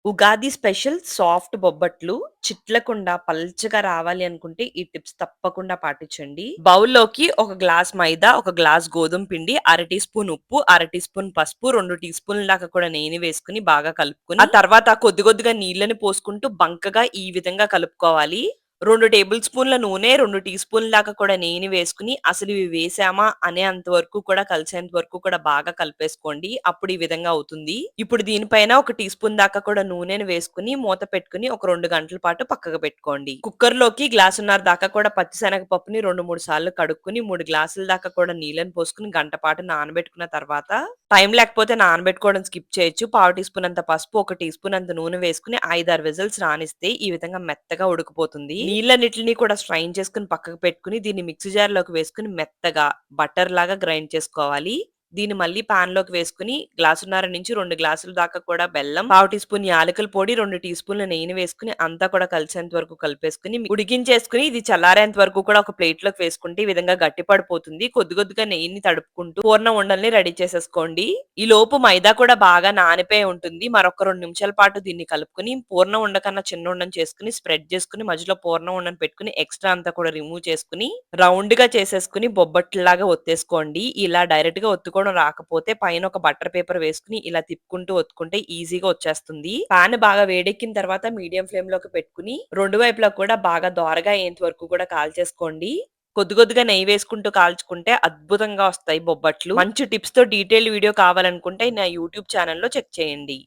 Ugadi special soft బొబ్బట్లు చిట్లకుండా పల్చగా రావాలి అనుకుంటే ఈ టిప్స్ తప్పకుండా పాటించండి. బౌల్‌లోకి ఒక గ్లాస్ మైదా, ఒక గ్లాస్ గోధుమ పిండి, అర టీ స్పూన్ ఉప్పు, అర టీ స్పూన్ పసుపు, 2 టీ స్పూన్ల దాకా కూడా నెయ్యిని వేసుకొని బాగా కలుపుకొని, ఆ తర్వాత కొద్ది కొద్దిగా నీళ్ళని పోసుకుంటూ బంకగా ఈ విధంగా కలుపుకోవాలి. 2 టేబుల్ స్పూన్ల నూనె, 2 టీ స్పూన్ల దాకా కూడా నెయ్యిని వేసుకొని, అసలు ఇవి వేసామా అనేంత వరకు కూడా కలిసేంత వరకు కూడా బాగా కలిపేసుకోండి. అప్పుడు ఈ విధంగా అవుతుంది. ఇప్పుడు దీనిపైన ఒక టీ స్పూన్ దాకా కూడా నూనెని వేసుకొని, మూత పెట్టుకొని ఒక 2 గంటల పాటు పక్కకు పెట్టుకోండి. కుక్కర్‌లోకి గ్లాసున్నర దాకా కూడా పచ్చిశనగ పప్పుని 2, 3 సార్లు కడుక్కొని, 3 గ్లాసుల దాకా కూడా నీళ్ళని పోసుకొని గంట పాటు నానబెట్టుకున్న తర్వాత, టైం లేకపోతే నానబెట్టుకోవడం స్కిప్ చేయొచ్చు. పావు టీ స్పూన్ అంత పసుపు, ఒక టీ స్పూన్ అంత నూనె వేసుకొని 5, 6 విజిల్స్ రానిస్తే ఈ విధంగా మెత్తగా ఉడికిపోతుంది. నీళ్ళన్నిటిని కూడా స్ట్రైన్ చేసుకొని పక్కకు పెట్టుకొని, దీన్ని మిక్సీ జార్‌లోకి వేసుకొని మెత్తగా బటర్ లాగా గ్రైండ్ చేసుకోవాలి. దీన్ని మళ్ళీ పాన్‌లోకి వేసుకొని గ్లాసున్నర నుంచి 2 గ్లాసుల దాకా కూడా బెల్లం, పావు టీ స్పూన్ యాలకుల పొడి, 2 టీ స్పూన్ల నెయ్యిని వేసుకొని అంతా కూడా కలిసేంత వరకు కలిపేసుకొని ఉడికించేసుకొని ఇది చల్లారేంత వరకు కూడా ఒక ప్లేట్‌లోకి వేసుకుంటే ఈ విధంగా గట్టి పడిపోతుంది. కొద్ది కొద్దిగా నెయ్యిని తడుపుకుంటూ పూర్ణం ఉండల్ని రెడీ చేసేసుకోండి. ఈ లోపు మైదా కూడా బాగా నానిపోయి ఉంటుంది. మరొక 2 నిమిషాల పాటు దీన్ని కలుపుకొని పూర్ణం ఉండ కన్నా చిన్న ఉండని చేసుకొని స్ప్రెడ్ చేసుకొని మధ్యలో పూర్ణం ఉండని పెట్టుకొని ఎక్స్‌ట్రా అంతా కూడా రిమూవ్ చేసుకొని రౌండ్‌గా చేసేసుకొని బొబ్బట్లులాగా ఒత్తేసుకోండి. ఇలా డైరెక్ట్‌గా ఒత్తుకోవడం రాకపోతే పైన ఒక బటర్ పేపర్ వేసుకొని ఇలా తిప్పుకుంటూ ఒత్తుకుంటే ఈజీగా వచ్చేస్తుంది. పాన్ బాగా వేడెక్కిన తర్వాత మీడియం ఫ్లేమ్‌లోకి పెట్టుకొని 2 వైపులా కూడా బాగా దోరగా అయ్యేంత వరకు కూడా కాల్చేసుకోండి. కొద్ది కొద్దిగా నెయ్యి వేసుకుంటూ కాల్చుకుంటే అద్భుతంగా వస్తాయి బొబ్బట్లు. మంచి టిప్స్‌తో డీటెయిల్డ్ వీడియో కావాలనుకుంటే నా యూట్యూబ్ ఛానెల్‌లో చెక్ చేయండి.